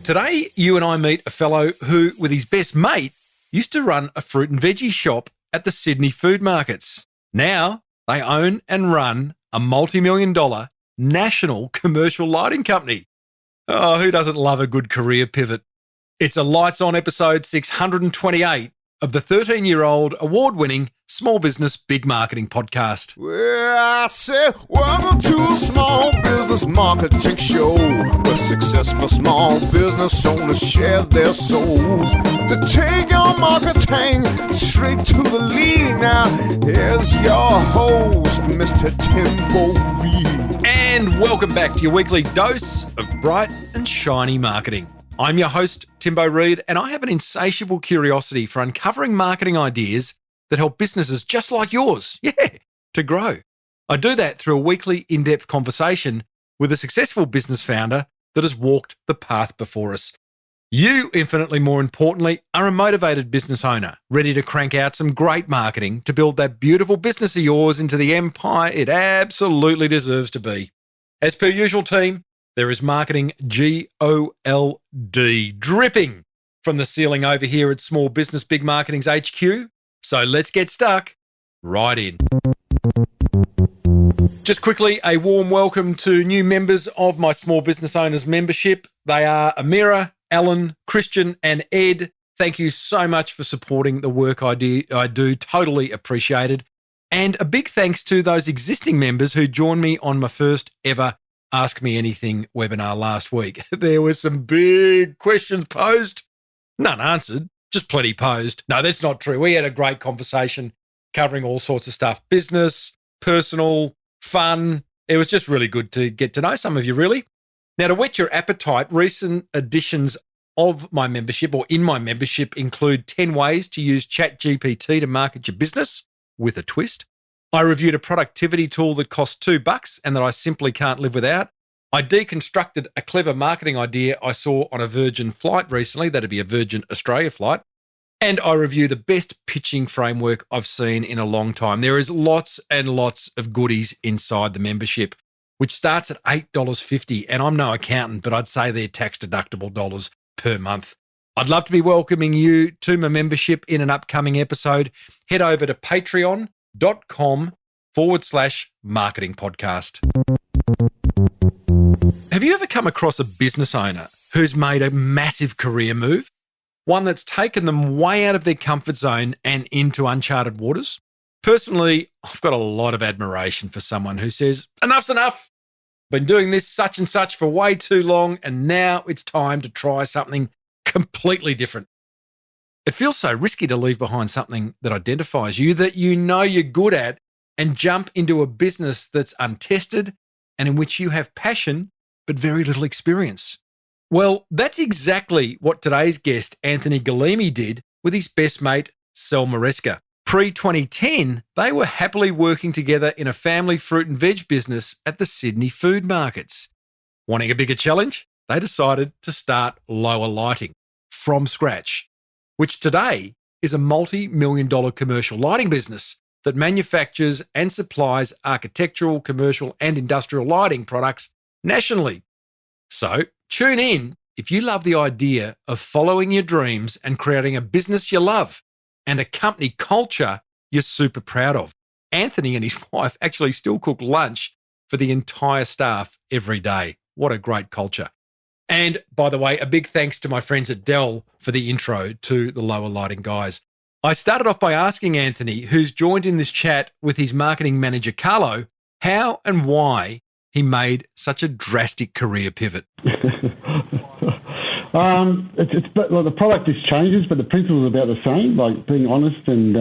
Today, you and I meet a fellow who, with his best mate, used to run a fruit and veggie shop at the Sydney food markets. Now, they own and run a multi-million-dollar national commercial lighting company. Oh, who doesn't love a good career pivot? It's a Lights On episode 628 of the 13-year-old award-winning Small Business Big Marketing podcast. Well, I said, welcome to a small business marketing show where successful small business owners share their souls to take your marketing straight to the lead. Now, here's your host, Mr. Timbo Reid. And welcome back to your weekly dose of bright and shiny marketing. I'm your host, Timbo Reid, and I have an insatiable curiosity for uncovering marketing ideas that help businesses just like yours, to grow. I do that through a weekly in-depth conversation with a successful business founder that has walked the path before us. You, infinitely more importantly, are a motivated business owner, ready to crank out some great marketing to build that beautiful business of yours into the empire it absolutely deserves to be. As per usual, team, there is marketing GOLD dripping from the ceiling over here at Small Business Big Marketing's HQ. So let's get stuck right in. Just quickly, a warm welcome to new members of my Small Business Owners membership. They are Amira, Alan, Christian, and Ed. Thank you so much for supporting the work I do. Totally appreciated. And a big thanks to those existing members who joined me on my first ever Ask Me Anything webinar last week. There were some big questions posed, none answered, just plenty posed. No, that's not true. We had a great conversation covering all sorts of stuff, business, personal, fun. It was just really good to get to know some of you, really. Now, to whet your appetite, recent editions of my membership or in my membership include 10 ways to use ChatGPT to market your business with a twist. I reviewed a productivity tool that cost $2 and that I simply can't live without. I deconstructed a clever marketing idea I saw on a Virgin flight recently. That'd be a Virgin Australia flight. And I review the best pitching framework I've seen in a long time. There is lots and lots of goodies inside the membership, which starts at $8.50. And I'm no accountant, but I'd say they're tax-deductible dollars per month. I'd love to be welcoming you to my membership in an upcoming episode. Head over to patreon.com/marketing podcast. Have you ever come across a business owner who's made a massive career move? One that's taken them way out of their comfort zone and into uncharted waters? Personally, I've got a lot of admiration for someone who says, enough's enough. Been doing this such and such for way too long, and now it's time to try something completely different. It feels so risky to leave behind something that identifies you, that you know you're good at, and jump into a business that's untested and in which you have passion but very little experience. Well, that's exactly what today's guest, Anthony Galimi, did with his best mate, Sal Maresca. Pre-2010, they were happily working together in a family fruit and veg business at the Sydney food markets. Wanting a bigger challenge? They decided to start Lowa Lighting from scratch, which today is a multi-million-dollar commercial lighting business that manufactures and supplies architectural, commercial, and industrial lighting products nationally. So tune in if you love the idea of following your dreams and creating a business you love and a company culture you're super proud of. Anthony and his wife actually still cook lunch for the entire staff every day. What a great culture. And by the way, a big thanks to my friends at Dell for the intro to the Lowa Lighting guys. I started off by asking Anthony, who's joined in this chat with his marketing manager, Carlo, how and why he made such a drastic career pivot. The product just changes, but the principle is about the same, like being honest and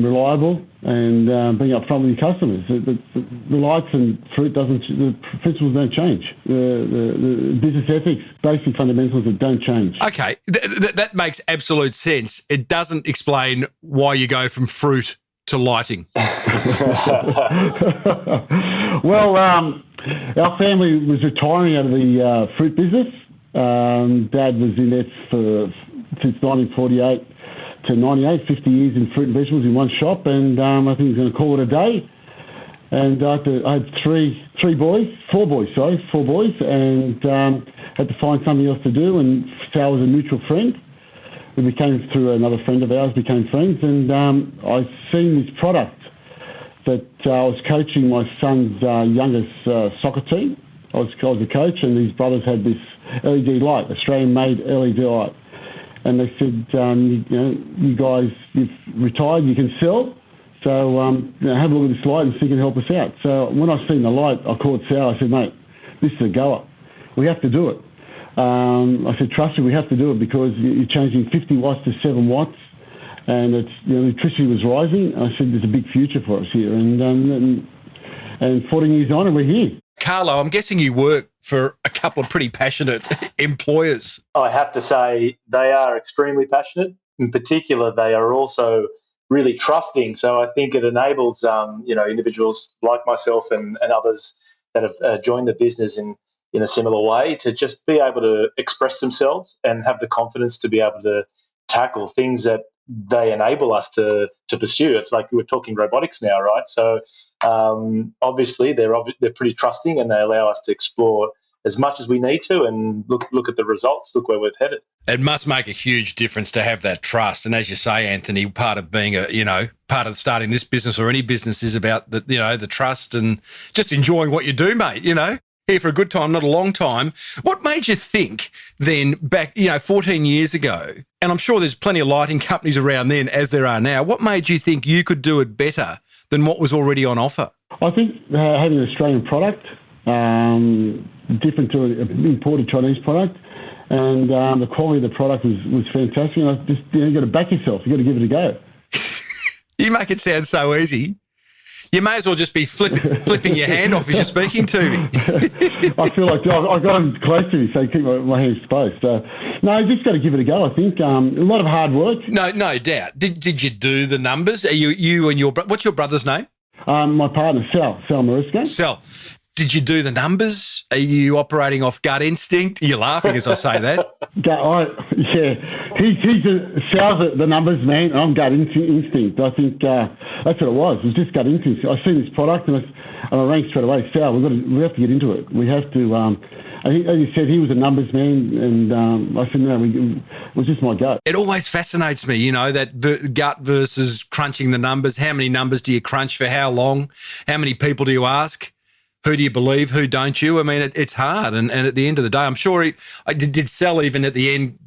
reliable and being upfront with your customers. The lights and fruit the principles don't change. The business ethics, basic fundamentals that don't change. Okay, that makes absolute sense. It doesn't explain why you go from fruit to lighting. Well, our family was retiring out of the fruit business. Dad was in it since 1948 to 98, 50 years in fruit and vegetables in one shop, and I think he's going to call it a day. And I had four boys, and had to find something else to do. And Sal was a mutual friend. We became, through another friend of ours, became friends. And I seen this product that I was coaching my son's youngest soccer team. I was a coach, and his brothers had this LED light, Australian-made LED light. And they said, you guys, you've retired, you can sell. So have a look at this light and see if you can help us out. So when I seen the light, I called Sal. I said, mate, this is a goer. We have to do it. I said, trust me, we have to do it because you're changing 50 watts to 7 watts, and it's electricity was rising. I said, there's a big future for us here. And 14 years on, and we're here. Carlo, I'm guessing you work for a couple of pretty passionate employers. I have to say they are extremely passionate. In particular, they are also really trusting. So I think it enables, individuals like myself and others that have joined the business in a similar way to just be able to express themselves and have the confidence to be able to tackle things that they enable us to pursue. It's like we're talking robotics now, right? So obviously they're pretty trusting, and they allow us to explore as much as we need to and look at the results, look where we've headed. It must make a huge difference to have that trust. And as you say, Anthony, part of being part of starting this business or any business is about the trust and just enjoying what you do, mate, Here for a good time, not a long time. What made you think then back, 14 years ago, and I'm sure there's plenty of lighting companies around then as there are now, what made you think you could do it better than what was already on offer? I think having an Australian product, different to an imported Chinese product, and the quality of the product was fantastic. And I just, you got to back yourself. You got to give it a go. You make it sound so easy. You may as well just be flipping your hand off as you're speaking to me. I feel like I've got them close to me, so keep my hands exposed. No, you just got to give it a go, I think. A lot of hard work. No doubt. Did you do the numbers? Are you and your what's your brother's name? My partner, Sal Marisco. Sal. Did you do the numbers? Are you operating off gut instinct? You're laughing as I say that. Sal's the numbers man. I'm gut instinct. I think that's what it was. It was just gut instinct. I seen this product and I rang straight away. Sal, we have to get into it. We have to. I think, as you said, he was a numbers man, and I said no. It was just my gut. It always fascinates me, that gut versus crunching the numbers. How many numbers do you crunch for how long? How many people do you ask? Who do you believe? Who don't you? I mean, it's hard. And at the end of the day, I'm sure did Sal even at the end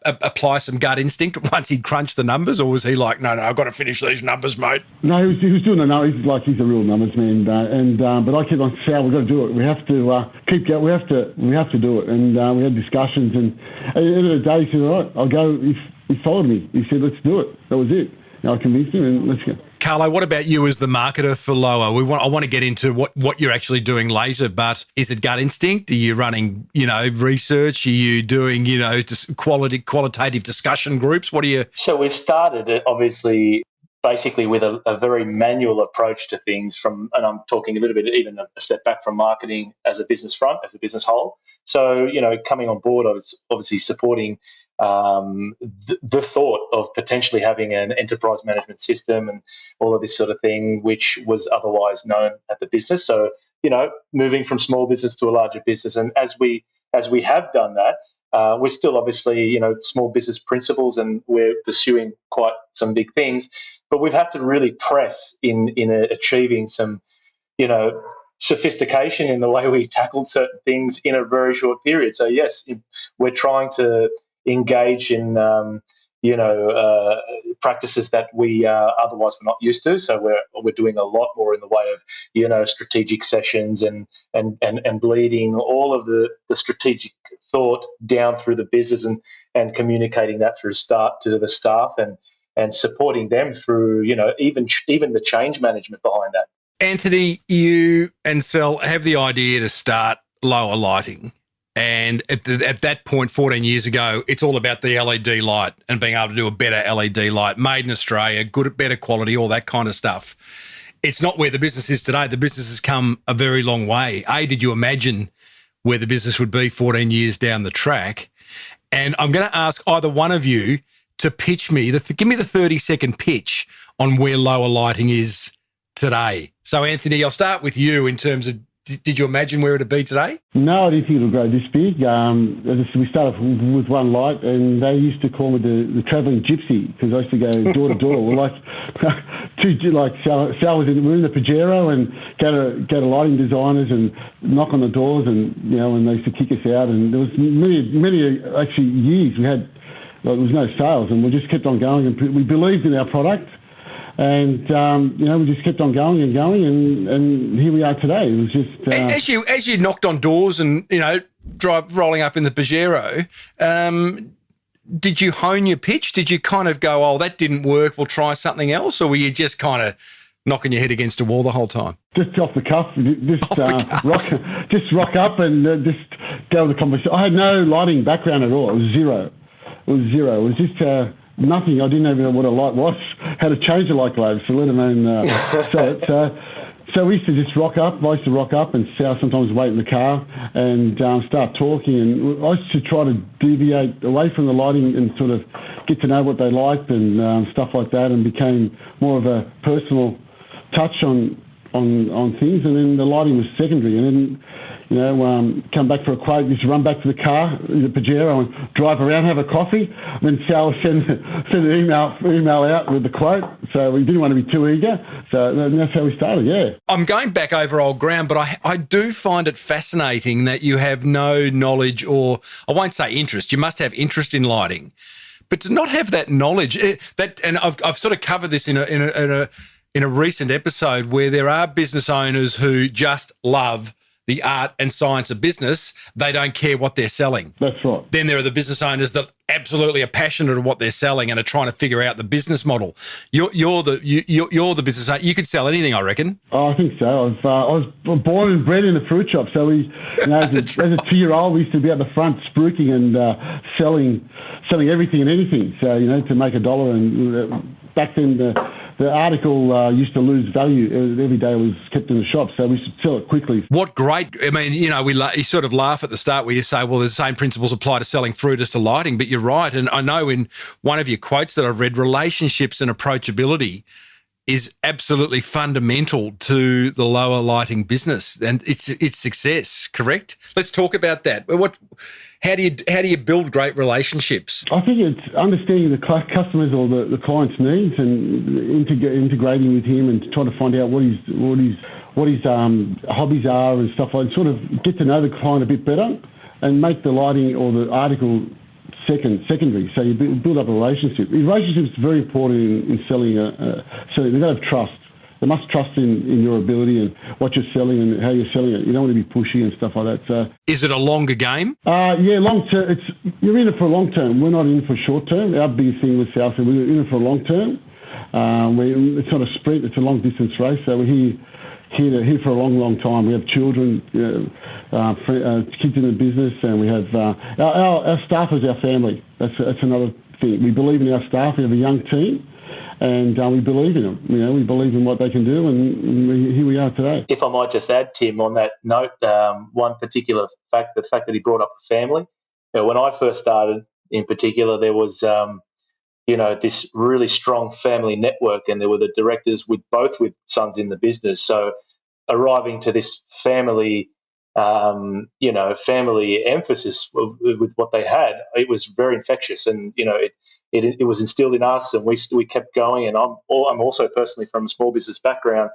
apply some gut instinct once he'd crunched the numbers, or was he like, no, I've got to finish these numbers, mate? No, he was doing the numbers. He's a real numbers man. But I kept on, Sal, we've got to do it. We have to keep going. We have to do it. And we had discussions. And at the end of the day, he said, all right, I'll go. He followed me. He said, let's do it. That was it. I convinced him, and let's go. Carlo, what about you as the marketer for Lowa? I want to get into what you're actually doing later, but is it gut instinct? Are you running, research? Are you doing, just qualitative discussion groups? What are you? So we've started it, obviously, basically with a very manual approach to things and I'm talking a little bit, even a step back from marketing as a business front, as a business whole. So, coming on board, I was obviously supporting the thought of potentially having an enterprise management system and all of this sort of thing, which was otherwise known at the business. So, moving from small business to a larger business. And as we have done that, we're still obviously, small business principles, and we're pursuing quite some big things, but we've had to really press in achieving some, sophistication in the way we tackled certain things in a very short period. So yes, we're trying to engage in practices that we otherwise were not used to. So we're doing a lot more in the way of strategic sessions and bleeding all of the strategic thought down through the business and communicating that through to the staff and supporting them through even the change management behind that. Anthony, you and Sal have the idea to start Lowa Lighting. And at that point, 14 years ago, it's all about the LED light and being able to do a better LED light, made in Australia, better quality, all that kind of stuff. It's not where the business is today. The business has come a very long way. Did you imagine where the business would be 14 years down the track? And I'm going to ask either one of you to pitch me, give me the 30-second pitch on where Lowa Lighting is today? So, Anthony, I'll start with you in terms of, did you imagine where it would be today? No, I didn't think it would grow this big. We started with one light, and they used to call me the travelling gypsy because I used to go door to door. Well, Sal was we were in the Pajero and go to lighting designers and knock on the doors, and and they used to kick us out. And there was many actually years we had there was no sales, and we just kept on going, and we believed in our product. And we just kept on going and going, and here we are today. It was just as you knocked on doors and rolling up in the Pajero. Did you hone your pitch? Did you kind of go, "Oh, that didn't work, we'll try something else," or were you just kind of knocking your head against a wall the whole time? Just off the cuff, rock up and just go with the conversation. I had no lighting background at all. It was zero. It was just nothing. I didn't even know what a light was, how to change a light globe, so let alone sell it. So we used to just rock up. I used to rock up and Sal sometimes wait in the car and start talking. And I used to try to deviate away from the lighting and sort of get to know what they liked and stuff like that, and became more of a personal touch on things. And then the lighting was secondary. And then come back for a quote, used to run back to the car, the Pajero, and drive around, have a coffee. And then Sal send an email out with the quote. So we didn't want to be too eager. So that's how we started, yeah. I'm going back over old ground, but I do find it fascinating that you have no knowledge, or I won't say interest. You must have interest in lighting, but to not have that knowledge, and I've sort of covered this in a recent episode where there are business owners who just love the art and science of business. They don't care what they're selling. That's right. Then there are the business owners that absolutely are passionate of what they're selling and are trying to figure out the business model. You're the business owner. You could sell anything, I reckon. Oh, I think so. I was born and bred in a fruit shop, so we, as a 2-year-old, we used to be at the front spruiking and selling everything and anything. So to make $1. And back then the article used to lose value every day. It was kept in the shop, so we should sell it quickly. What great! I mean, you sort of laugh at the start where you say, "Well, the same principles apply to selling fruit as to lighting." But you're right, and I know in one of your quotes that I've read, relationships and approachability is absolutely fundamental to the Lowa lighting business and its success. Correct? Let's talk about that. How do you build great relationships? I think it's understanding the customers or the client's needs and integrating with him and trying to find out what his hobbies are and stuff like that. Sort of get to know the client a bit better and make the lighting or the article secondary. So you build up a relationship. A relationship is very important in selling. So they've got to have trust. They must trust in your ability and what you're selling and how you're selling it. You don't want to be pushy and stuff like that. So, is it a longer game? Yeah, long term. You're in it for a long term. We're not in it for short term. Our biggest thing with South, we're in it for a long term. It's not a sprint. It's a long distance race. So we're here for a long time. We have children, kids in the business, and we have our staff is our family. That's another thing. We believe in our staff. We have a young team. And we believe in them. We believe in what they can do, and here we are today. If I might just add, Tim, on that note, one particular fact, the fact that he brought up a family. When I first started, in particular, there was, this really strong family network, and there were the directors with sons in the business. So, arriving to this family emphasis with what they had, it was very infectious, and it was instilled in us, and we kept going. And I'm also personally from a small business background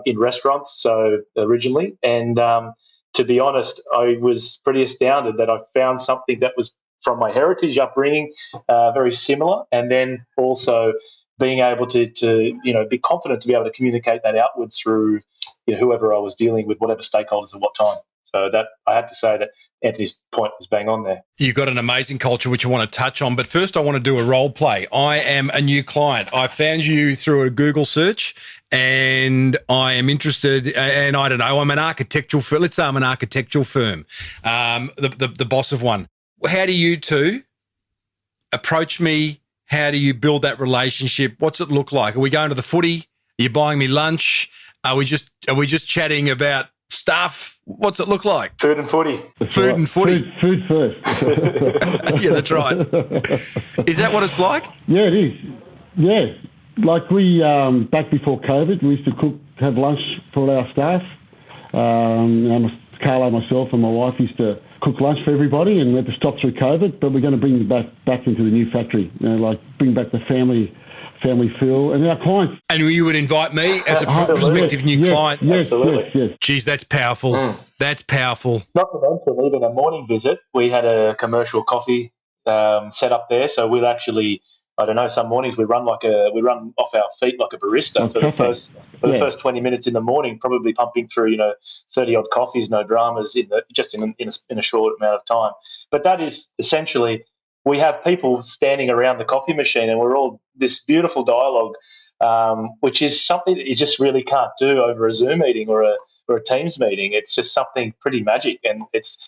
in restaurants, so originally, and to be honest, I was pretty astounded that I found something that was from my heritage upbringing very similar, and then also being able to be confident to be able to communicate that outwards through whoever I was dealing with, whatever stakeholders at what time. So that I have to say that Anthony's point was bang on there. You've got an amazing culture which I want to touch on, but first I want to do a role play. I am a new client. I found you through a Google search, and I am interested. And I don't know, I'm an architectural firm. Let's say I'm an architectural firm, the boss of one. How do you two approach me? How do you build that relationship? What's it look like? Are we going to the footy? Are you buying me lunch? Are we just chatting about stuff? What's it look like? Food and footy. Food and footy. Food first. Yeah, that's right. Is that what it's like? Yeah, it is. Yeah. Like we, back before COVID, we used to have lunch for all our staff. Carlo, myself and my wife used to cook lunch for everybody, and we had to stop through COVID, but we're going to bring it back into the new factory, bring back the family feel, and our clients. And you would invite me as a prospective new client? Yes, absolutely. Yes. Geez, that's powerful. That's powerful. Not to mention, even a morning visit, we had a commercial coffee set up there, so we'll actually, I don't know, some mornings we run off our feet like a barista for the first 20 minutes in the morning, probably pumping through 30 odd coffees, no dramas in a short amount of time. But that is essentially, we have people standing around the coffee machine, and we're all this beautiful dialogue, which is something that you just really can't do over a Zoom meeting or a Teams meeting. It's just something pretty magic, and it's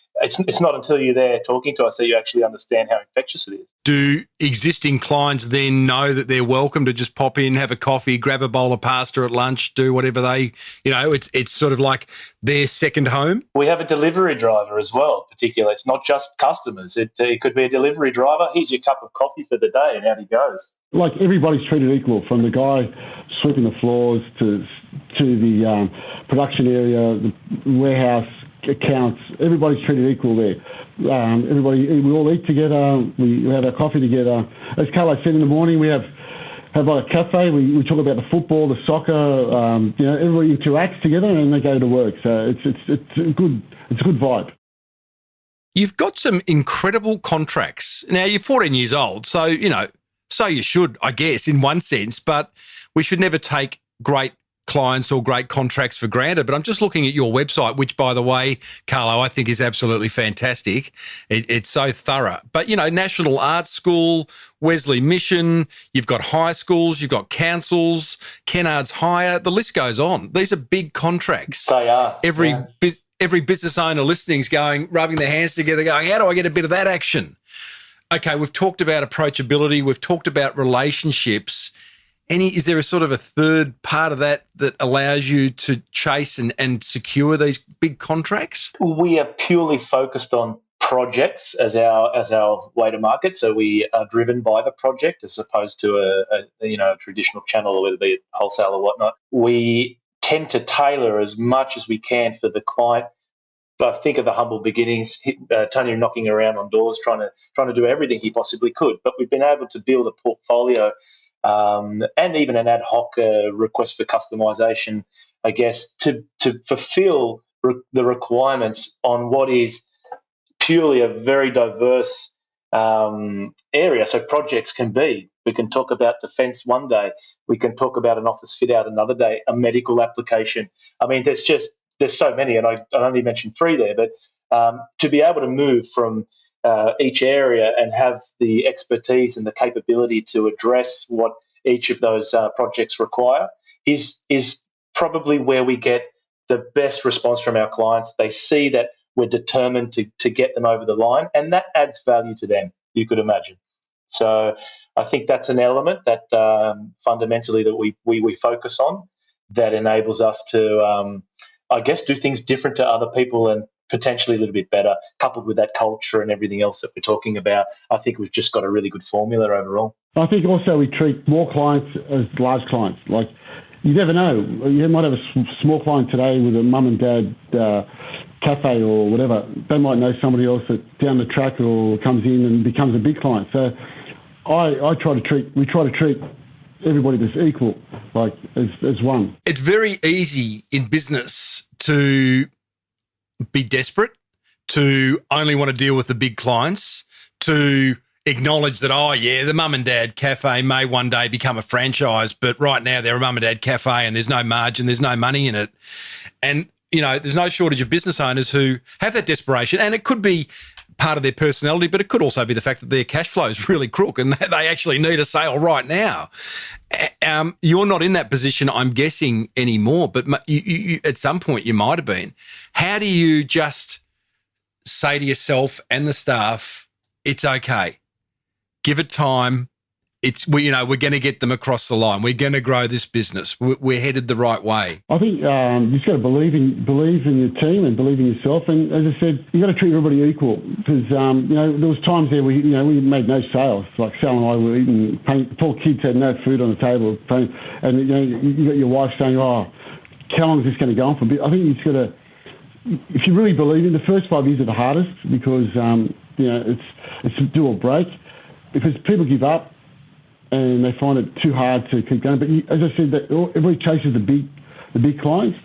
not until you're there talking to us that you actually understand how infectious it is. Do existing clients then know that they're welcome to just pop in, have a coffee, grab a bowl of pasta at lunch, do whatever they, it's sort of like their second home? We have a delivery driver as well, particularly. It's not just customers. It could be a delivery driver. Here's your cup of coffee for the day, and out he goes. Like everybody's treated equal, from the guy sweeping the floors to the production area, the warehouse, accounts. Everybody's treated equal there. We all eat together. We have our coffee together. As Carlo said, in the morning we have like a cafe. We talk about the football, the soccer. Everybody interacts together and they go to work. So it's a good vibe. You've got some incredible contracts. Now you're 14 years old, so so you should, I guess, in one sense. But we should never take great clients or great contracts for granted. But I'm just looking at your website, which, by the way, Carlo, I think is absolutely fantastic. It's so thorough. But, National Arts School, Wesley Mission, you've got high schools, you've got councils, Kennards Hire, the list goes on. These are big contracts. They are. Every business owner listening is rubbing their hands together going, how do I get a bit of that action? Okay, we've talked about approachability. We've talked about relationships. Is there a sort of a third part of that allows you to chase and secure these big contracts? We are purely focused on projects as our way to market. So we are driven by the project as opposed to a traditional channel, whether it be wholesale or whatnot. We tend to tailor as much as we can for the client. But think of the humble beginnings. Tony knocking around on doors, trying to do everything he possibly could. But we've been able to build a portfolio and even an ad hoc request for customization, I guess, to fulfill the requirements on what is purely a very diverse area. So projects can be, we can talk about defence one day, we can talk about an office fit out another day, a medical application. I mean, there's so many, and I only mentioned 3 there, but to be able to move from each area and have the expertise and the capability to address what each of those projects require is probably where we get the best response from our clients. They see that we're determined to get them over the line, and that adds value to them, you could imagine. So I think that's an element that fundamentally that we focus on that enables us to, I guess, do things different to other people and potentially a little bit better, coupled with that culture and everything else that we're talking about. I think we've just got a really good formula overall. I think also we treat more clients as large clients. Like, you never know. You might have a small client today with a mum and dad cafe or whatever. They might know somebody else that down the track or comes in and becomes a big client. So we try to treat everybody that's equal, like as one. It's very easy in business to be desperate, to only want to deal with the big clients, to acknowledge that, the mum and dad cafe may one day become a franchise, but right now they're a mum and dad cafe and there's no margin, there's no money in it. And, there's no shortage of business owners who have that desperation, and it could be part of their personality, but it could also be the fact that their cash flow is really crook and they actually need a sale right now. You're not in that position, I'm guessing, anymore, but you at some point you might have been. How do you just say to yourself and the staff, it's okay, give it time, we're going to get them across the line. We're going to grow this business. We're headed the right way. I think you just got to believe in your team and believe in yourself. And as I said, you got to treat everybody equal because there was times there we made no sales. Like Sal and I were eating. Poor kids had no food on the table, and you got your wife saying, "Oh, how long is this going to go on for?" I think you just got to. If you really believe in the first 5 years are the hardest because it's do or break because people give up. And they find it too hard to keep going. But as I said, everybody chases the big clients,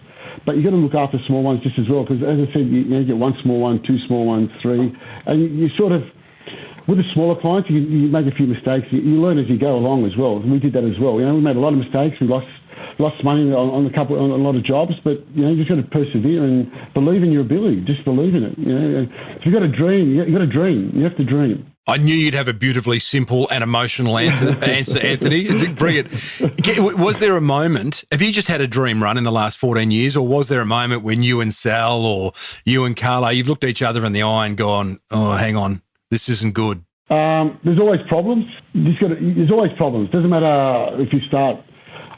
but you've got to look after small ones just as well. Because as I said, you get one small one, two small ones, three, and you sort of with the smaller clients, you make a few mistakes. You learn as you go along as well. And we did that as well. We made a lot of mistakes. We lost money on a lot of jobs, but you just got to persevere and believe in your ability. Just believe in it. If you've got a dream, you got to dream. You have to dream. I knew you'd have a beautifully simple and emotional answer, Anthony. It's brilliant. Was there a moment, have you just had a dream run in the last 14 years, or was there a moment when you and Sal or you and Carlo, you've looked each other in the eye and gone, oh, hang on, this isn't good? There's always problems. There's always problems. Doesn't matter if you start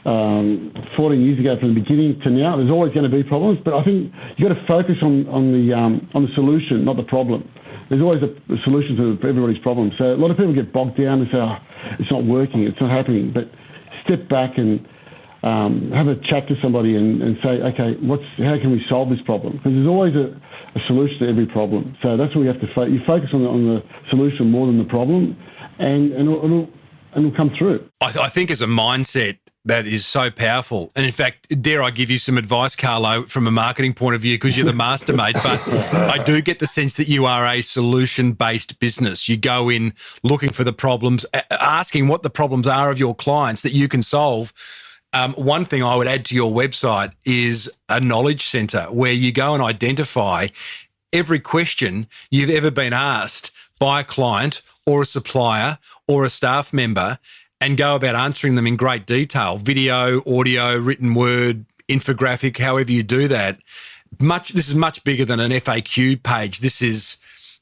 14 years ago from the beginning to now, there's always going to be problems. But I think you got to focus on the solution, not the problem. There's always a solution to everybody's problem. So a lot of people get bogged down and say, oh, it's not working, it's not happening. But step back and have a chat to somebody and say, okay, how can we solve this problem? Because there's always a solution to every problem. So that's what you have to focus. You focus on the solution more than the problem, and it'll come through. I think as a mindset, that is so powerful. And in fact, dare I give you some advice, Carlo, from a marketing point of view, because you're the mastermate, but I do get the sense that you are a solution-based business. You go in looking for the problems, asking what the problems are of your clients that you can solve. One thing I would add to your website is a knowledge centre where you go and identify every question you've ever been asked by a client or a supplier or a staff member, and go about answering them in great detail, video, audio, written word, infographic, however you do that. This is much bigger than an FAQ page. This is,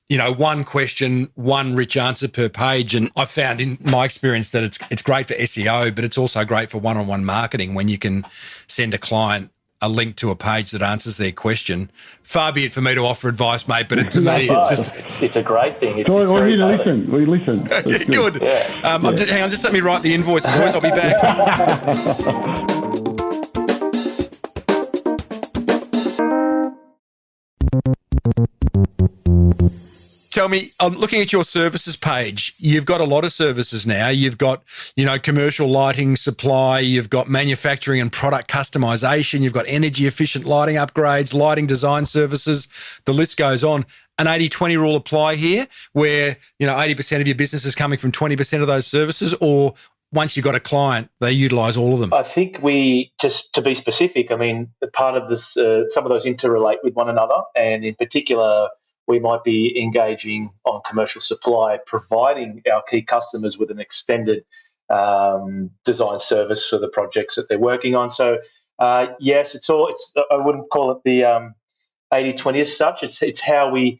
one question, one rich answer per page. And I've found in my experience that it's great for SEO, but it's also great for one-on-one marketing when you can send a client a link to a page that answers their question. Far be it for me to offer advice, mate, but to me, it's a great thing. We're here to listen. We listen. Good. Yeah. Hang on, just let me write the invoice, boys. I'll be back. Tell me, I'm looking at your services page. You've got a lot of services now. You've got, commercial lighting supply. You've got manufacturing and product customization. You've got energy efficient lighting upgrades, lighting design services. The list goes on. An 80-20 rule apply here where, 80% of your business is coming from 20% of those services, or once you've got a client, they utilise all of them? I think just to be specific, part of this, some of those interrelate with one another, and in particular, we might be engaging on commercial supply, providing our key customers with an extended design service for the projects that they're working on. So, yes, I wouldn't call it the 80-20 as such. It's how we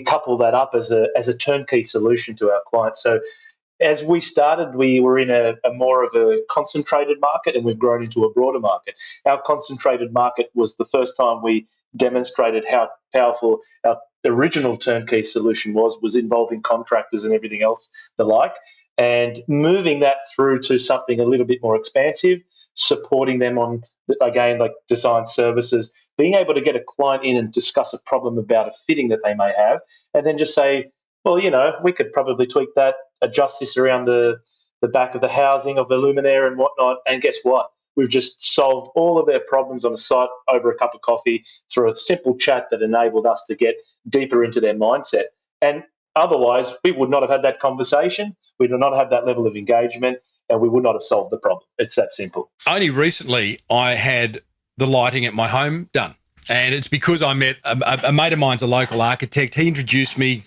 couple that up as a turnkey solution to our clients. So, as we started, we were in a more of a concentrated market, and we've grown into a broader market. Our concentrated market was the first time we demonstrated how powerful our original turnkey solution was involving contractors and everything else the like, and moving that through to something a little bit more expansive, supporting them on, again, like design services, being able to get a client in and discuss a problem about a fitting that they may have, and then just say, well, we could probably tweak that, adjust this around the back of the housing of the luminaire and whatnot, and guess what? We've just solved all of their problems on a site over a cup of coffee through a simple chat that enabled us to get deeper into their mindset. And otherwise, we would not have had that conversation. We would not have that level of engagement, and we would not have solved the problem. It's that simple. Only recently, I had the lighting at my home done. And it's because I met a mate of mine's a local architect. He introduced me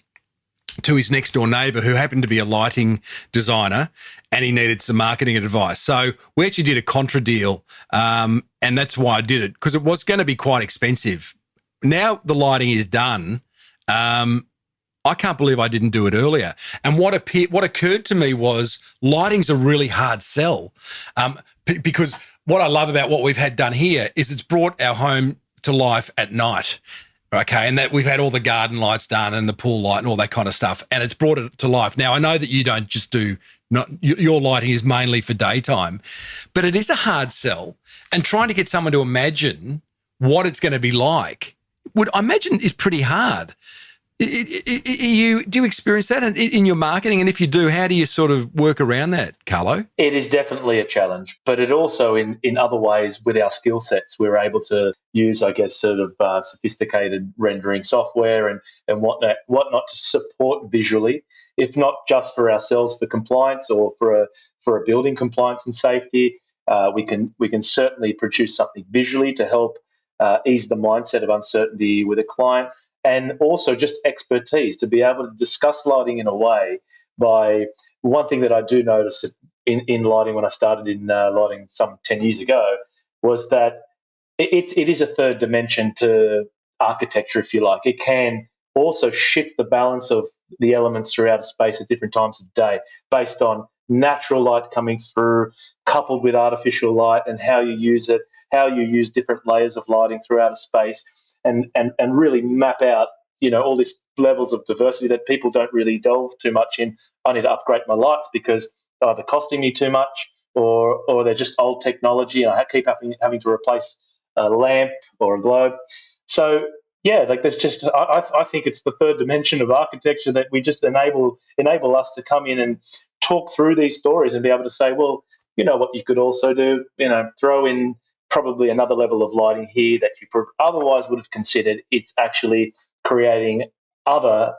to his next door neighbour who happened to be a lighting designer, and he needed some marketing advice. So we actually did a contra deal, and that's why I did it, because it was going to be quite expensive. Now the lighting is done, I I can't believe I didn't do it earlier. And what occurred to me was lighting's a really hard sell, because what I love about what we've had done here is it's brought our home to life at night. Okay, and that we've had all the garden lights done and the pool light and all that kind of stuff, and it's brought it to life. Now, I know that you don't just your lighting is mainly for daytime, but it is a hard sell, and trying to get someone to imagine what it's going to be like I imagine is pretty hard. Do you experience that in your marketing? And if you do, how do you sort of work around that, Carlo? It is definitely a challenge, but it also, in other ways, with our skill sets, we're able to use, I guess, sort of sophisticated rendering software and whatnot to support visually, if not just for ourselves for compliance or for a building compliance and safety. We can certainly produce something visually to help ease the mindset of uncertainty with a client. And also just expertise to be able to discuss lighting in a way. By one thing that I do notice in lighting when I started in lighting some 10 years ago was that it is a third dimension to architecture, if you like. It can also shift the balance of the elements throughout a space at different times of day based on natural light coming through, coupled with artificial light, and how you use it, how you use different layers of lighting throughout a space. And really map out, all these levels of diversity that people don't really delve too much in. I need to upgrade my lights because they're either costing me too much or they're just old technology and I keep having to replace a lamp or a globe. So, yeah, there's just, I think it's the third dimension of architecture that we just enable us to come in and talk through these stories and be able to say, well, what you could also do, throw in probably another level of lighting here that you otherwise would have considered. It's actually creating other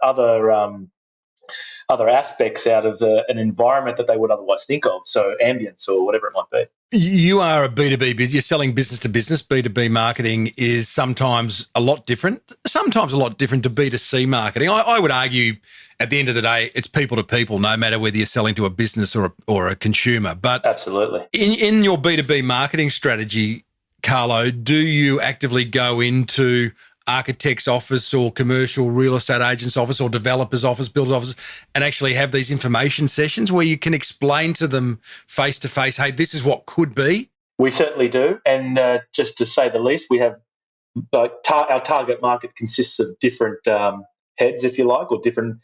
aspects out of an environment that they would otherwise think of, so ambience or whatever it might be. You are a B2B business. You're selling business to business. B2B marketing is sometimes a lot different to B2C marketing. I would argue at the end of the day, it's people to people, no matter whether you're selling to a business or a consumer. But absolutely. In your B2B marketing strategy, Carlo, do you actively go into architect's office or commercial real estate agent's office or developer's office, builder's office, and actually have these information sessions where you can explain to them face to face, hey, this is what could be? We certainly do. And just to say the least, we have our target market consists of different heads, if you like, or different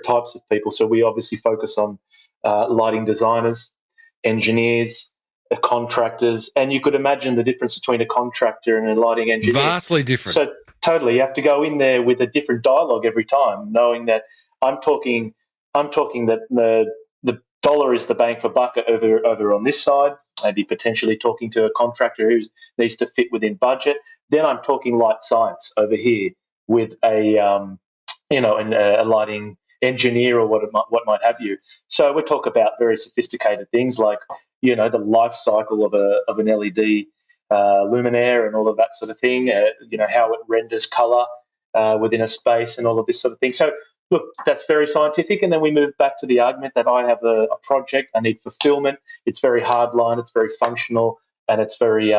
types of people. So we obviously focus on lighting designers, engineers, contractors, and you could imagine the difference between a contractor and a lighting engineer. Vastly different. So totally, you have to go in there with a different dialogue every time, knowing that I'm talking that the dollar is the bang for buck over on this side. Maybe potentially talking to a contractor who needs to fit within budget. Then I'm talking light science over here with a lighting engineer or what might have you. So we talk about very sophisticated things like the life cycle of an LED luminaire and all of that sort of thing. How it renders color within a space and all of this sort of thing. So look, that's very scientific. And then we move back to the argument that I have a project, I need fulfillment. It's very hardline, it's very functional, and it's very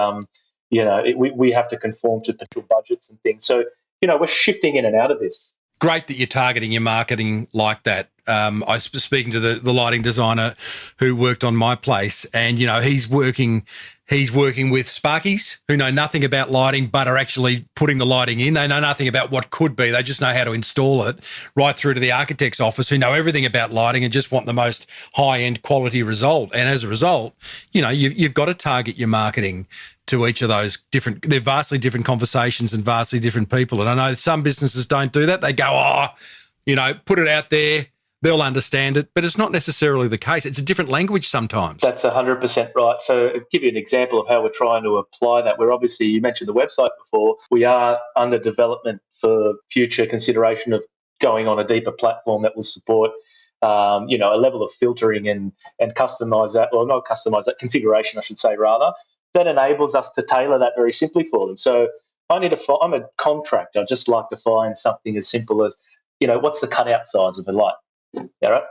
we have to conform to potential budgets and things. So we're shifting in and out of this. Great that you're targeting your marketing like that. I was speaking to the lighting designer who worked on my place, and he's working with Sparkies who know nothing about lighting but are actually putting the lighting in. They know nothing about what could be. They just know how to install it, right through to the architect's office who know everything about lighting and just want the most high-end quality result. And as a result, you've got to target your marketing to each of those different, they're vastly different conversations and vastly different people. And I know some businesses don't do that. They go, put it out there, they'll understand it, but it's not necessarily the case. It's a different language sometimes. That's 100% right. So I'll give you an example of how we're trying to apply that. We're obviously, you mentioned the website before, we are under development for future consideration of going on a deeper platform that will support a level of filtering and customize that, or not customize that, configuration, I should say, rather, that enables us to tailor that very simply for them. So I'm a contractor. I just like to find something as simple as, what's the cutout size of a light? All right,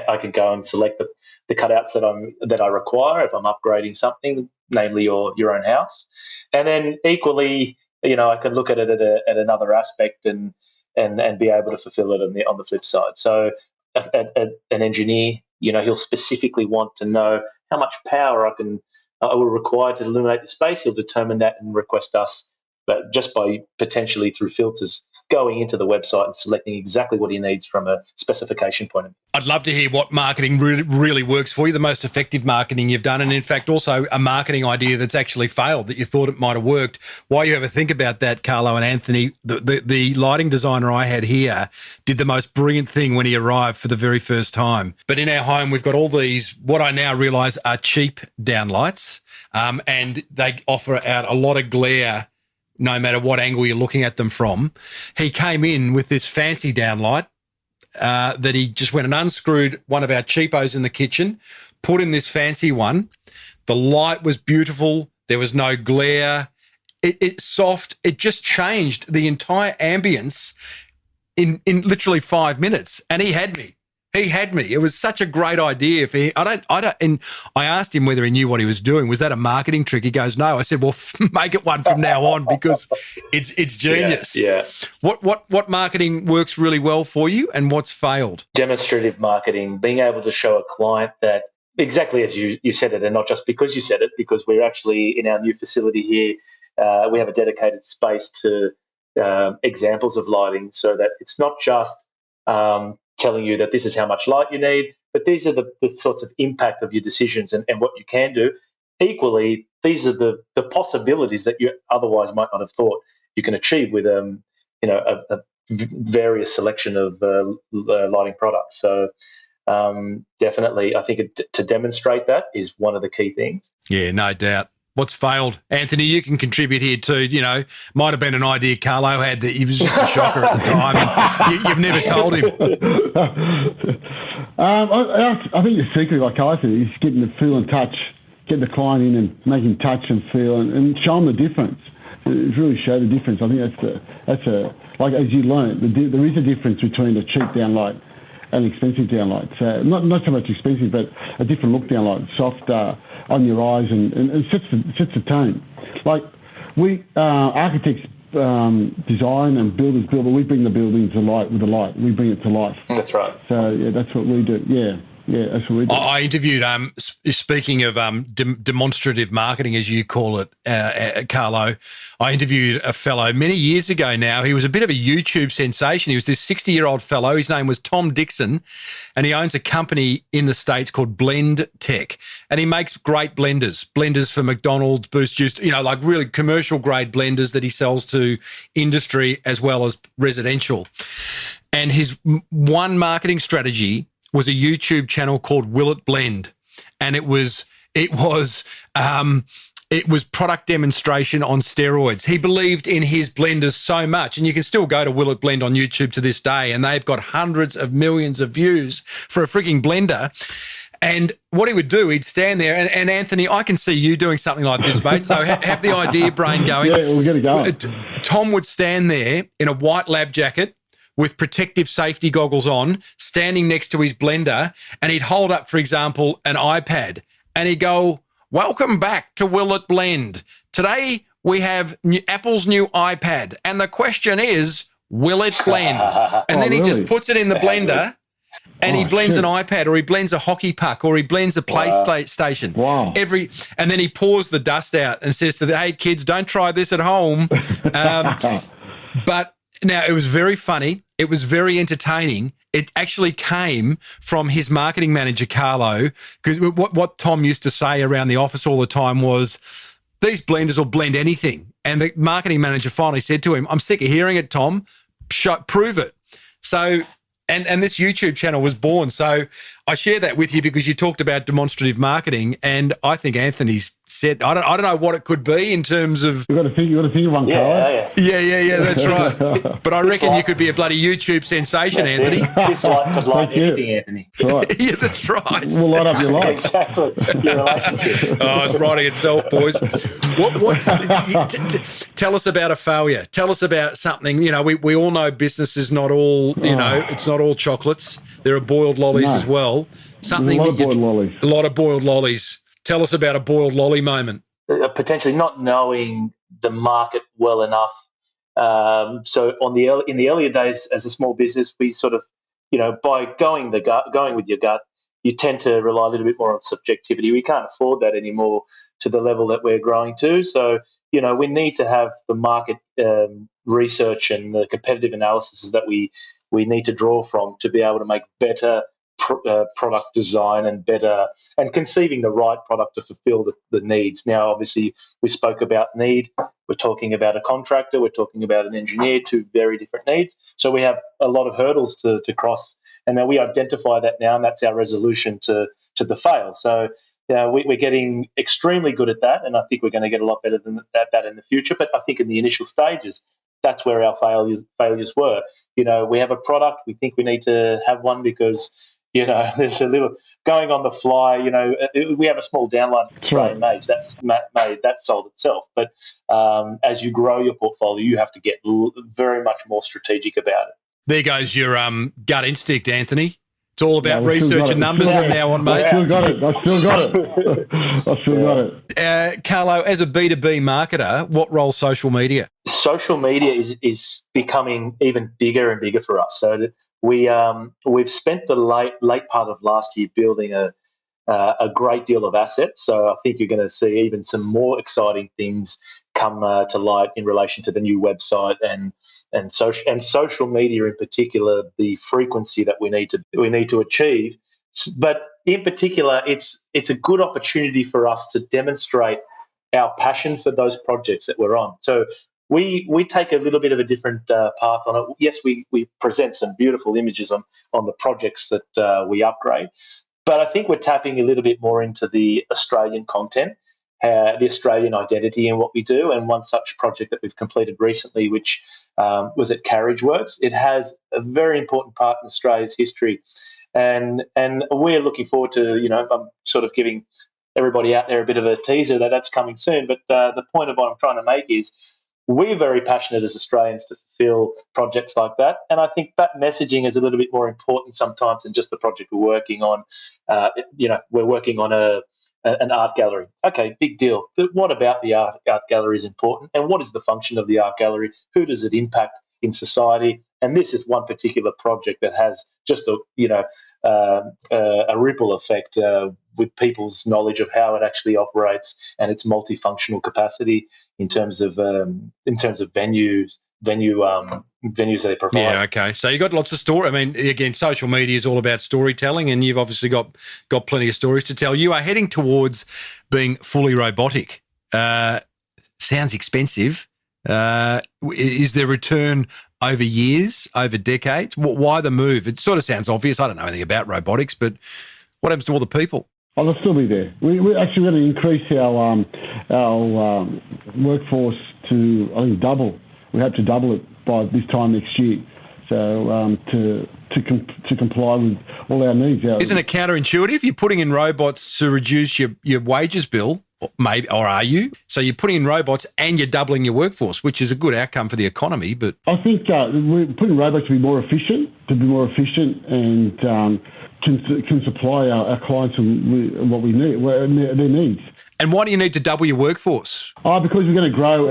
I can go and select the cutouts that I require if I'm upgrading something, namely your own house. And then equally, I can look at it at another aspect and and be able to fulfill it on the flip side. So an engineer, he'll specifically want to know how much power I will require to illuminate the space. He'll determine that and request us, but just by potentially through filters going into the website and selecting exactly what he needs from a specification point of view. I'd love to hear what marketing really works for you, the most effective marketing you've done, and in fact also a marketing idea that's actually failed that you thought it might have worked. While you ever think about that, Carlo and Anthony, the lighting designer I had here did the most brilliant thing when he arrived for the very first time. But in our home, we've got all these, what I now realise are cheap downlights, and they offer out a lot of glare no matter what angle you're looking at them from. He came in with this fancy downlight that he just went and unscrewed one of our cheapos in the kitchen, put in this fancy one. The light was beautiful. There was no glare. It's soft. It just changed the entire ambience in literally 5 minutes. And he had me. It was such a great idea. And I asked him whether he knew what he was doing. Was that a marketing trick? He goes, no. I said, well, make it one from now on because it's genius. Yeah. What marketing works really well for you and what's failed? Demonstrative marketing, being able to show a client that exactly as you said it, and not just because you said it, because we're actually in our new facility here, we have a dedicated space to examples of lighting so that it's not just telling you that this is how much light you need, but these are the sorts of impact of your decisions and what you can do. Equally, these are the possibilities that you otherwise might not have thought you can achieve with a various selection of lighting products. So definitely, I think to demonstrate that is one of the key things. Yeah, no doubt. What's failed? Anthony, you can contribute here too. Might have been an idea Carlo had that he was just a shocker at the time and you've never told him. I think the secret, like I said, is getting the feel and touch, getting the client in and make him touch and feel and show them the difference. It really show the difference. I think that's like as you learn, there is a difference between a cheap downlight and expensive downlight. So not so much expensive, but a different look downlight, soft on your eyes and sets the tone. Like we architects design and builders build, but we bring the building to light with the light. We bring it to life. That's right. So yeah, that's what we do. Yeah, that's what we do. I interviewed, speaking of demonstrative marketing, as you call it, Carlo, I interviewed a fellow many years ago now. He was a bit of a YouTube sensation. He was this 60-year-old fellow. His name was Tom Dixon, and he owns a company in the States called Blend Tech, and he makes great blenders for McDonald's, Boost Juice, like really commercial-grade blenders that he sells to industry as well as residential. And his one marketing strategy was a YouTube channel called Will It Blend, and it was product demonstration on steroids. He believed in his blenders so much, and you can still go to Will It Blend on YouTube to this day, and they've got hundreds of millions of views for a freaking blender. And what he would do, he'd stand there, and Anthony, I can see you doing something like this, mate, so have the idea brain going. Yeah, we'll get it going. Tom would stand there in a white lab jacket with protective safety goggles on, standing next to his blender, and he'd hold up, for example, an iPad, and he'd go, welcome back to Will It Blend. Today we have Apple's new iPad, and the question is, will it blend? And then he just puts it in the blender, and he blends an iPad, or he blends a hockey puck, or he blends a PlayStation. Wow. And then he pours the dust out and says to hey, kids, don't try this at home. But now, it was very funny. It was very entertaining. It actually came from his marketing manager, Carlo, because what Tom used to say around the office all the time was, these blenders will blend anything. And the marketing manager finally said to him, I'm sick of hearing it, Tom. Prove it. So, and this YouTube channel was born. So I share that with you because you talked about demonstrative marketing, and I think Anthony's said, I don't know what it could be in terms of. You got to think of one, Carlo. Yeah, that's right. But I reckon you could be a bloody YouTube sensation, Anthony. This life could light anything, Anthony. That's right. Yeah, that's right. We'll light up your life. Exactly. Your relationship. Oh, it's writing itself, boys. Tell us about a failure. Tell us about something. We all know business is not all. It's not all chocolates. There are boiled lollies as well. Something a lot of boiled lollies. Tell us about a boiled lolly moment. Potentially not knowing the market well enough So in the earlier days as a small business, we sort of, by going with your gut, you tend to rely a little bit more on subjectivity. We can't afford that anymore to the level that we're growing to. So, we need to have the market research and the competitive analysis that we need to draw from to be able to make better product design and conceiving the right product to fulfill the needs. Now, obviously, we spoke about need. We're talking about a contractor. We're talking about an engineer, two very different needs. So we have a lot of hurdles to cross. And then we identify that now, and that's our resolution to the fail. So we're getting extremely good at that, and I think we're going to get a lot better than that in the future. But I think in the initial stages, that's where our failures were. We have a product. We think we need to have one because there's a little going on the fly. We have a small downline for Australian maize. That's made, that sold itself. But as you grow your portfolio, you have to get very much more strategic about it. There goes your gut instinct, Anthony. It's all about research and numbers from now on, mate. I still got it. Carlo, as a B2B marketer, what role social media? Social media is becoming even bigger and bigger for us. So we've spent the late part of last year building a great deal of assets. So I think you're going to see even some more exciting things come to light in relation to the new website and social media in particular, the frequency that we need to achieve. But in particular, it's a good opportunity for us to demonstrate our passion for those projects that we're on. So we take a little bit of a different path on it. Yes, we present some beautiful images on the projects that we upgrade, but I think we're tapping a little bit more into the Australian content, the Australian identity in what we do. And one such project that we've completed recently, which was at Carriage Works, it has a very important part in Australia's history. And we're looking forward to, I'm sort of giving everybody out there a bit of a teaser that's coming soon. But the point of what I'm trying to make is we're very passionate as Australians to fulfill projects like that. And I think that messaging is a little bit more important sometimes than just the project we're working on. We're working on an art gallery. Okay, big deal. But what about the art gallery is important? And what is the function of the art gallery? Who does it impact in society? And this is one particular project that has just a ripple effect with people's knowledge of how it actually operates and its multifunctional capacity in terms of venues that they provide. Yeah, okay. So you got lots of story. I mean, again, social media is all about storytelling, and you've obviously got plenty of stories to tell. You are heading towards being fully robotic. Sounds expensive. Is there return over years, over decades? Why the move? It sort of sounds obvious. I don't know anything about robotics, but what happens to all the people? Oh, they'll still be there. We're actually going to increase our workforce to, I think, double. We hope to double it by this time next year. So to comply with all our needs. Isn't it counterintuitive? You're putting in robots to reduce your wages bill, maybe, or are you? So you're putting in robots and you're doubling your workforce, which is a good outcome for the economy. But I think we're putting robots to be more efficient, and can supply our clients with what we need, their needs. And why do you need to double your workforce? Because we're going to grow.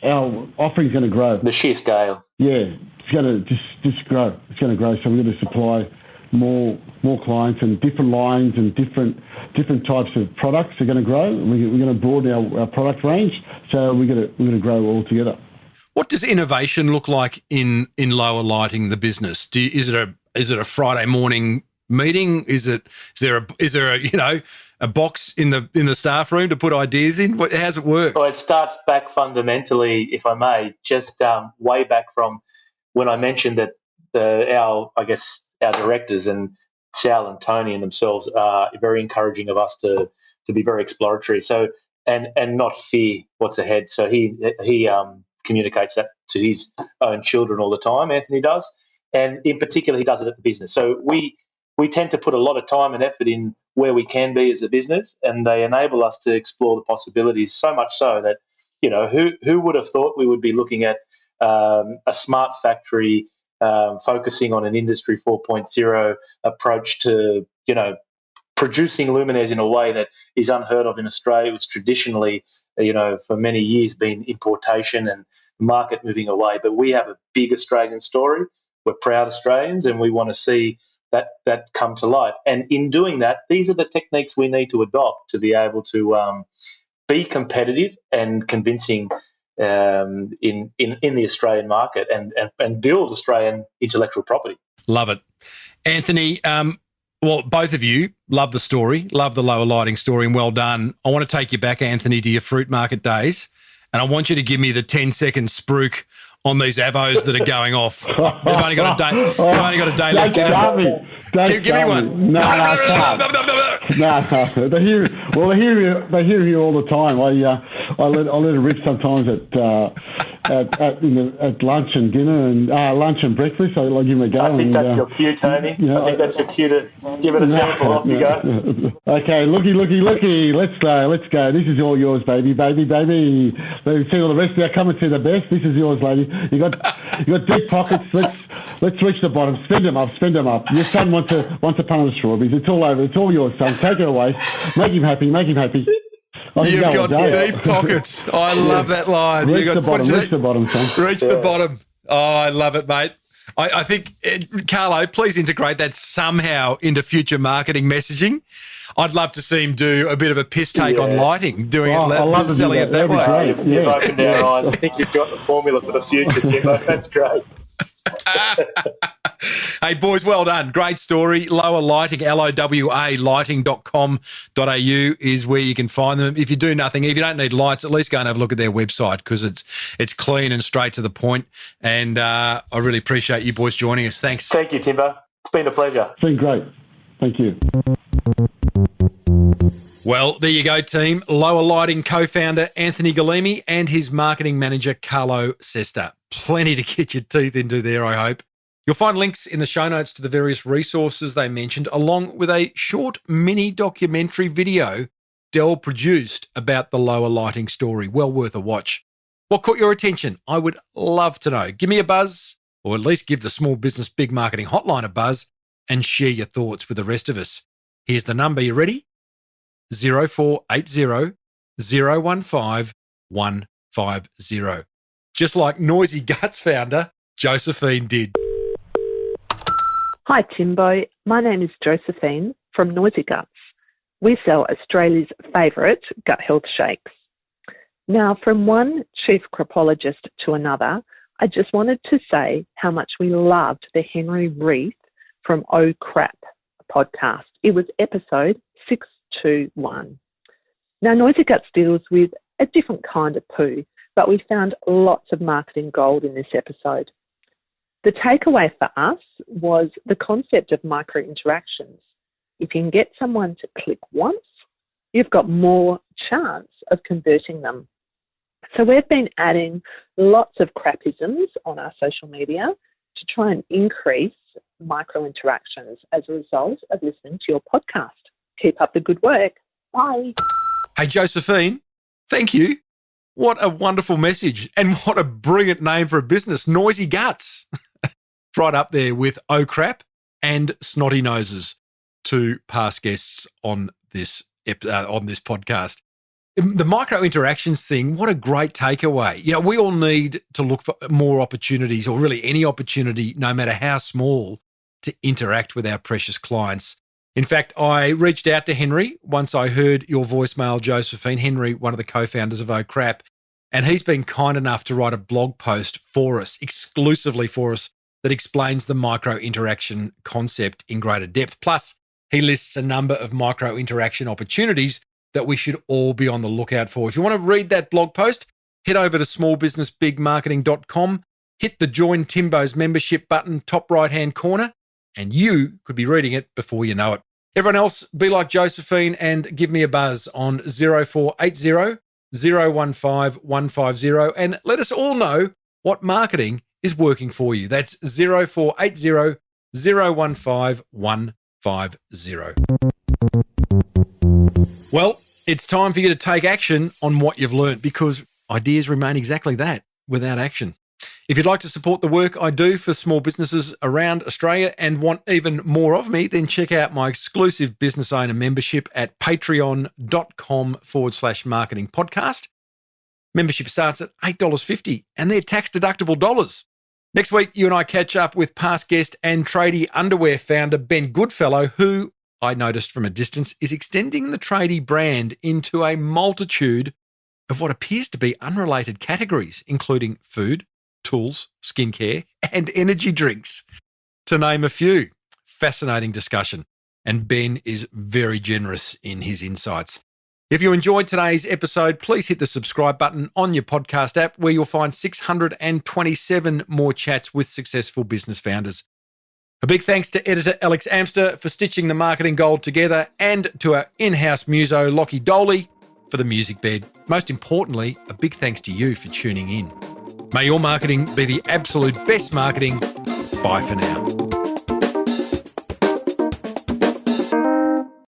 Our offering's going to grow. The sheer scale. Yeah, it's going to just grow. It's going to grow. So we're going to supply more clients, and different lines and different types of products are going to grow. We're going to broaden our product range. So we're going to grow all together. What does innovation look like in Lowa Lighting, the business? Is it a Friday morning meeting? Is there a box in the staff room to put ideas in? How's it work? Well, it starts back fundamentally, if I may, just way back from when I mentioned that our directors and Sal and Tony and themselves are very encouraging of us to be very exploratory. So and not fear what's ahead. So he communicates that to his own children all the time. Anthony does, and in particular, he does it at the business. So we tend to put a lot of time and effort in where we can be as a business, and they enable us to explore the possibilities, so much so that, who would have thought we would be looking at a smart factory focusing on an Industry 4.0 approach to, producing luminaires in a way that is unheard of in Australia. It was traditionally, for many years been importation and market moving away. But we have a big Australian story. We're proud Australians, and we want to see that come to light. And in doing that, these are the techniques we need to adopt to be able to be competitive and convincing in the Australian market and build Australian intellectual property. Love it. Anthony, well, both of you love the story, love the Lowa lighting story, and well done. I want to take you back, Anthony, to your fruit market days, and I want you to give me the 10-second spruik on these avos that are going off. They've only got a day. They've only got a day left. Give me one. No. They hear you all the time. I let it rip sometimes at lunch and dinner and lunch and breakfast. I give them a go. I think that's your cue, Tony. I think that's your cue to give it a sample. Off you go. Okay, looky. Let's go. This is all yours, baby. Let me see all the rest of you. Come and see the best. This is yours, lady. You got deep pockets. Let's reach the bottom. Spend them up. Your son wants a pound of strawberries. It's all over. It's all yours, son. Take it away. Make him happy. You've got deep pockets. I love that line. Reach the bottom, son. Reach the bottom. Oh, I love it, mate. I think, Carlo, please integrate that somehow into future marketing messaging. I'd love to see him do a bit of a piss take on lighting, selling it that way. You've opened our eyes. I think you've got the formula for the future, Timbo. That's great. Hey, boys, well done. Great story. Lowa Lighting, Lowa lighting.com.au is where you can find them. If you do nothing, if you don't need lights, at least go and have a look at their website because it's clean and straight to the point. And I really appreciate you boys joining us. Thanks. Thank you, Timbo. It's been a pleasure. It's been great. Thank you. Well, there you go, team. Lowa Lighting co-founder Anthony Galimi and his marketing manager, Carlo Cesta. Plenty to get your teeth into there, I hope. You'll find links in the show notes to the various resources they mentioned, along with a short mini documentary video Dell produced about the Lowa lighting story. Well worth a watch. What caught your attention? I would love to know. Give me a buzz, or at least give the Small Business Big Marketing Hotline a buzz, and share your thoughts with the rest of us. Here's the number. You ready? 0480 015 150. Just like Noisy Guts founder Josephine did. Hi Timbo, my name is Josephine from Noisy Guts. We sell Australia's favourite gut health shakes. Now, from one chief cropologist to another, I just wanted to say how much we loved the Henry Reid from Oh Crap podcast. It was episode 621. Now, Noisy Guts deals with a different kind of poo, but we found lots of marketing gold in this episode. The takeaway for us was the concept of micro-interactions. If you can get someone to click once, you've got more chance of converting them. So we've been adding lots of crapisms on our social media to try and increase micro-interactions as a result of listening to your podcast. Keep up the good work. Bye. Hey, Josephine, thank you. What a wonderful message, and what a brilliant name for a business, Noisy Guts. Right up there with Oh Crap and Snotty Noses, two past guests on this podcast. The micro interactions thing, what a great takeaway. We all need to look for more opportunities, or really any opportunity, no matter how small, to interact with our precious clients. In fact, I reached out to Henry once I heard your voicemail, Josephine. Henry, one of the co-founders of Oh Crap, and he's been kind enough to write a blog post for us, exclusively for us, that explains the micro interaction concept in greater depth. Plus, he lists a number of micro interaction opportunities that we should all be on the lookout for. If you want to read that blog post, head over to smallbusinessbigmarketing.com, hit the Join Timbo's membership button, top right-hand corner, and you could be reading it before you know it. Everyone else, be like Josephine and give me a buzz on 0480 015 150 and let us all know what marketing is working for you. That's 0480 015 150. Well, it's time for you to take action on what you've learned, because ideas remain exactly that, without action. If you'd like to support the work I do for small businesses around Australia and want even more of me, then check out my exclusive business owner membership at patreon.com/marketing podcast. Membership starts at $8.50 and they're tax-deductible dollars. Next week, you and I catch up with past guest and tradie underwear founder Ben Goodfellow, who I noticed from a distance is extending the tradie brand into a multitude of what appears to be unrelated categories, including food, tools, skincare, and energy drinks, to name a few. Fascinating discussion. And Ben is very generous in his insights. If you enjoyed today's episode, please hit the subscribe button on your podcast app where you'll find 627 more chats with successful business founders. A big thanks to editor Alex Amster for stitching the marketing gold together, and to our in-house muso, Lockie Doley, for the music bed. Most importantly, a big thanks to you for tuning in. May your marketing be the absolute best marketing. Bye for now.